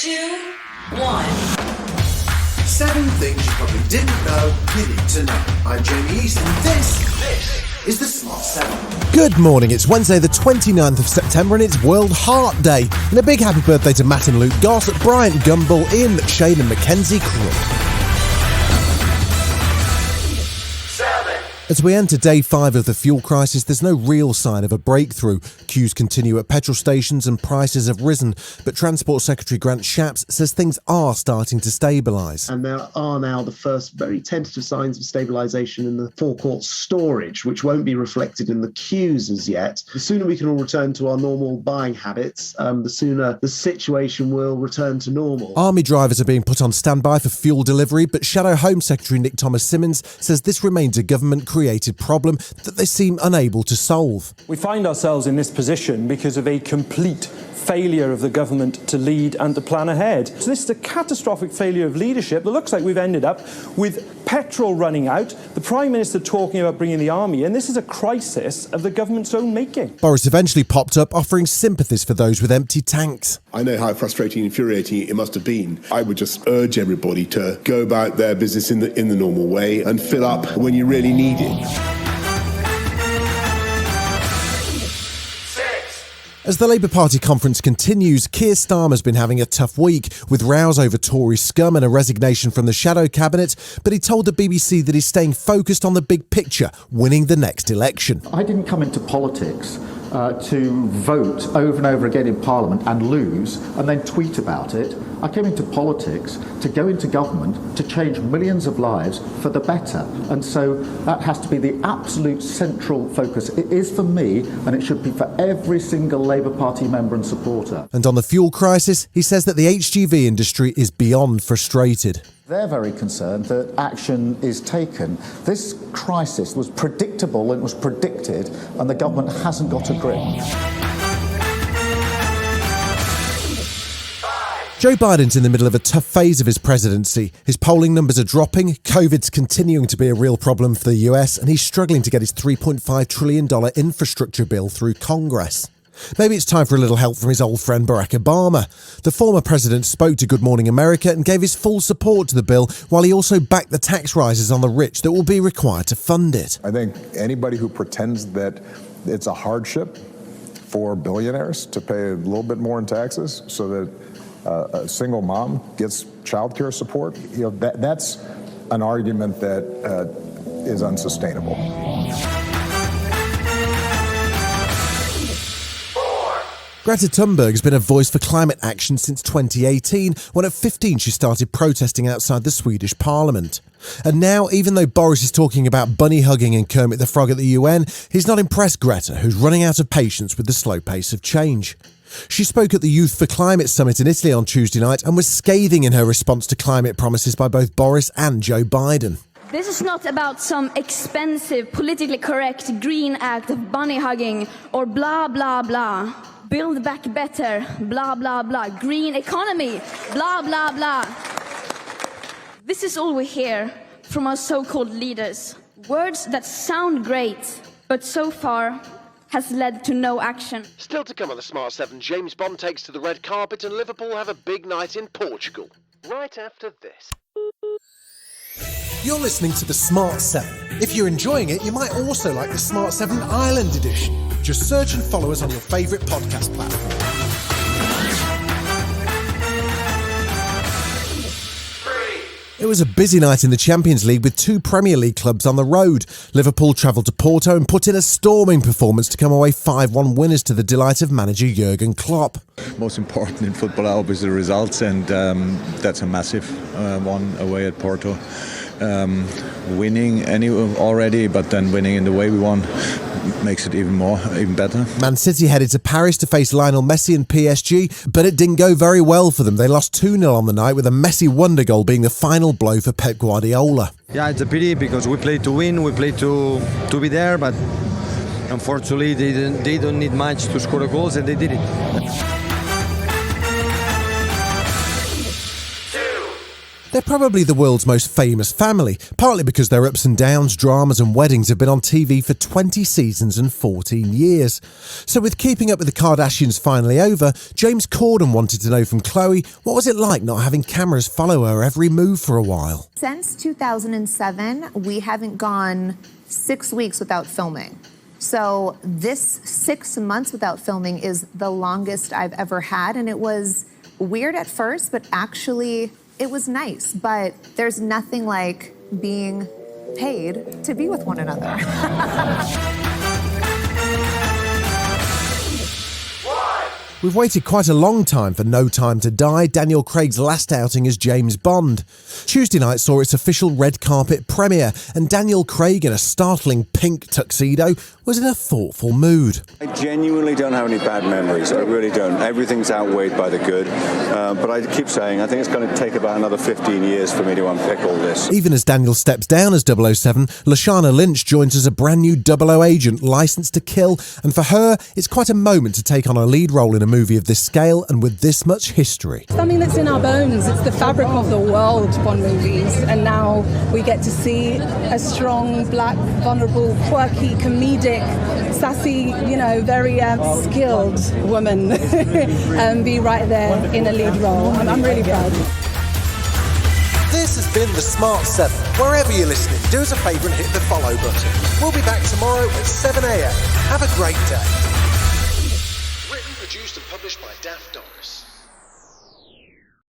2, 1. 7 things you probably didn't know you need to know. I'm Jamie East, and this is the Smart 7. Good morning, it's Wednesday the 29th of September and it's World Heart Day. And a big happy birthday to Matt and Luke Goss, Bryant Gumbel, Ian McShane and Mackenzie Crook. As we enter day 5 of the fuel crisis, there's no real sign of a breakthrough. Queues continue at petrol stations and prices have risen, but Transport Secretary Grant Shapps says things are starting to stabilise. And there are now the first very tentative signs of stabilisation in the forecourt storage, which won't be reflected in the queues as yet. The sooner we can all return to our normal buying habits, the sooner the situation will return to normal. Army drivers are being put on standby for fuel delivery, but Shadow Home Secretary Nick Thomas-Symonds says this remains a government-created problem that they seem unable to solve. We find ourselves in this position because of a complete failure of the government to lead and to plan ahead. So this is a catastrophic failure of leadership that looks like we've ended up with petrol running out, the Prime Minister talking about bringing the army in. This is a crisis of the government's own making. Boris eventually popped up offering sympathies for those with empty tanks. I know how frustrating and infuriating it must have been. I would just urge everybody to go about their business in the normal way and fill up when you really need it. As the Labour Party conference continues, Keir Starmer's been having a tough week, with rows over Tory scum and a resignation from the shadow cabinet, but he told the BBC that he's staying focused on the big picture, winning the next election. I didn't come into politics to vote over and over again in Parliament and lose and then tweet about it. I came into politics to go into government to change millions of lives for the better. And so that has to be the absolute central focus. It is for me, and it should be for every single Labour Party member and supporter. And on the fuel crisis, he says that the HGV industry is beyond frustrated. They're very concerned that action is taken. This crisis was predictable and was predicted, and the government hasn't got a grip. Joe Biden's in the middle of a tough phase of his presidency. His polling numbers are dropping, COVID's continuing to be a real problem for the US, and he's struggling to get his $3.5 trillion infrastructure bill through Congress. Maybe it's time for a little help from his old friend Barack Obama. The former president spoke to Good Morning America and gave his full support to the bill, while he also backed the tax rises on the rich that will be required to fund it. I think anybody who pretends that it's a hardship for billionaires to pay a little bit more in taxes so that a single mom gets child care support, that's an argument that is unsustainable. Greta Thunberg has been a voice for climate action since 2018, when at 15 she started protesting outside the Swedish parliament. And now, even though Boris is talking about bunny hugging and Kermit the Frog at the UN, he's not impressed Greta, who's running out of patience with the slow pace of change. She spoke at the Youth for Climate Summit in Italy on Tuesday night and was scathing in her response to climate promises by both Boris and Joe Biden. This is not about some expensive, politically correct green act of bunny hugging or blah, blah, blah. Build back better, blah, blah, blah. Green economy, blah, blah, blah. This is all we hear from our so-called leaders. Words that sound great, but so far has led to no action. Still to come on the Smart 7, James Bond takes to the red carpet and Liverpool have a big night in Portugal. Right after this. You're listening to the Smart 7. If you're enjoying it, you might also like the Smart 7 Ireland edition. Just search and follow us on your favourite podcast platform. It was a busy night in the Champions League with 2 Premier League clubs on the road. Liverpool travelled to Porto and put in a storming performance to come away 5-1 winners to the delight of manager Jurgen Klopp. Most important in football are obviously the results, and that's a massive one away at Porto. Winning already, but then winning in the way we won makes it even better. Man City headed to Paris to face Lionel Messi and PSG, but it didn't go very well for them. They lost 2-0 on the night, with a Messi wonder goal being the final blow for Pep Guardiola. Yeah, it's a pity because we played to win, we played to be there, but unfortunately they don't need much to score the goals, and they did it. They're probably the world's most famous family, partly because their ups and downs, dramas and weddings have been on TV for 20 seasons and 14 years. So with Keeping Up with the Kardashians finally over, James Corden wanted to know from Khloe, what was it like not having cameras follow her every move for a while? Since 2007, we haven't gone 6 weeks without filming. So this 6 months without filming is the longest I've ever had, and it was weird at first, but actually it was nice. But there's nothing like being paid to be with one another. We've waited quite a long time for No Time to Die, Daniel Craig's last outing as James Bond. Tuesday night saw its official red carpet premiere, and Daniel Craig in a startling pink tuxedo was in a thoughtful mood. I genuinely don't have any bad memories. I really don't. Everything's outweighed by the good. But I keep saying, I think it's going to take about another 15 years for me to unpick all this. Even as Daniel steps down as 007, Lashana Lynch joins as a brand new 00 agent licensed to kill, and for her, it's quite a moment to take on a lead role in a movie of this scale and with this much history. Something that's in our bones. It's the fabric of the world, Bond movies, and now we get to see a strong, black, vulnerable, quirky, comedic, sassy, very skilled woman be right there in a lead role. I'm really proud. This has been The Smart 7. Wherever you're listening, do us a favour and hit the follow button. We'll be back tomorrow at 7 a.m. Have a great day. Produced and published by Daft Doris.